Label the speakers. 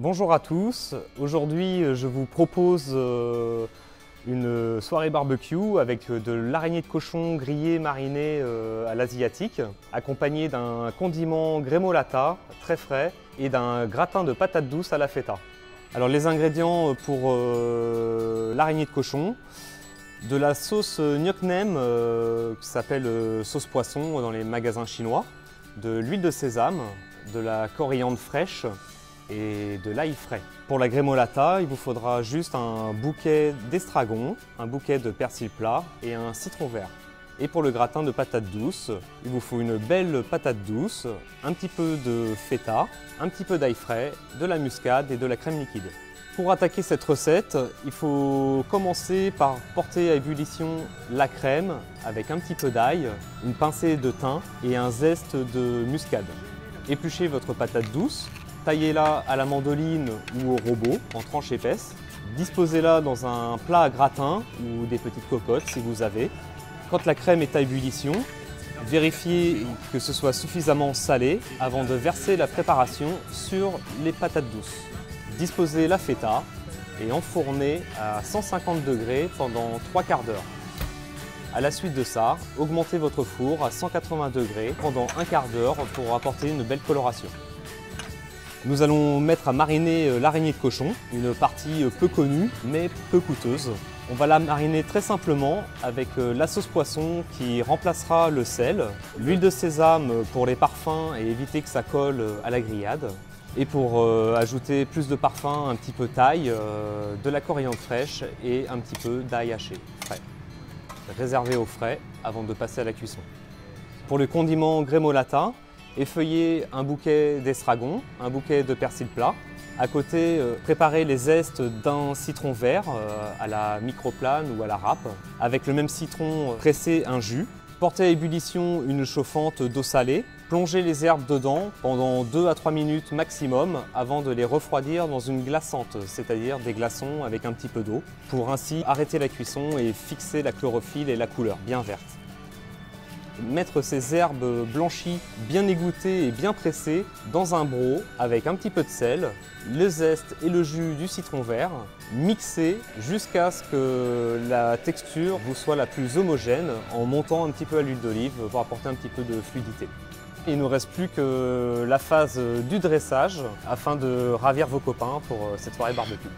Speaker 1: Bonjour à tous, aujourd'hui je vous propose une soirée barbecue avec de l'araignée de cochon grillée marinée à l'asiatique, accompagnée d'un condiment grémolata très frais et d'un gratin de patates douces à la feta. Alors les ingrédients pour l'araignée de cochon: de la sauce gnoc nem qui s'appelle sauce poisson dans les magasins chinois, de l'huile de sésame, de la coriandre fraîche et de l'ail frais. Pour la grémolata, il vous faudra juste un bouquet d'estragon, un bouquet de persil plat et un citron vert. Et pour le gratin de patates douces, il vous faut une belle patate douce, un petit peu de feta, un petit peu d'ail frais, de la muscade et de la crème liquide. Pour attaquer cette recette, il faut commencer par porter à ébullition la crème avec un petit peu d'ail, une pincée de thym et un zeste de muscade. Épluchez votre patate douce, taillez-la à la mandoline ou au robot en tranches épaisses. Disposez-la dans un plat à gratin ou des petites cocottes si vous avez. Quand la crème est à ébullition, vérifiez que ce soit suffisamment salé avant de verser la préparation sur les patates douces. Disposez la feta et enfournez à 150 degrés pendant 3 quarts d'heure. À la suite de ça, augmentez votre four à 180 degrés pendant un quart d'heure pour apporter une belle coloration. Nous allons mettre à mariner l'araignée de cochon, une partie peu connue mais peu coûteuse. On va la mariner très simplement avec la sauce poisson qui remplacera le sel, l'huile de sésame pour les parfums et éviter que ça colle à la grillade. Et pour ajouter plus de parfum, un petit peu d'ail, de la coriandre fraîche et un petit peu d'ail haché frais. Réservé au frais avant de passer à la cuisson. Pour le condiment grémolata, effeuillez un bouquet d'estragon, un bouquet de persil plat. À côté, préparez les zestes d'un citron vert à la microplane ou à la râpe. Avec le même citron, pressez un jus. Portez à ébullition une chauffante d'eau salée. Plongez les herbes dedans pendant 2 à 3 minutes maximum avant de les refroidir dans une glaçante, c'est-à-dire des glaçons avec un petit peu d'eau, pour ainsi arrêter la cuisson et fixer la chlorophylle et la couleur bien verte. Mettre ces herbes blanchies, bien égouttées et bien pressées dans un broc avec un petit peu de sel, le zeste et le jus du citron vert, mixer jusqu'à ce que la texture vous soit la plus homogène en montant un petit peu à l'huile d'olive pour apporter un petit peu de fluidité. Il ne nous reste plus que la phase du dressage afin de ravir vos copains pour cette soirée barbecue.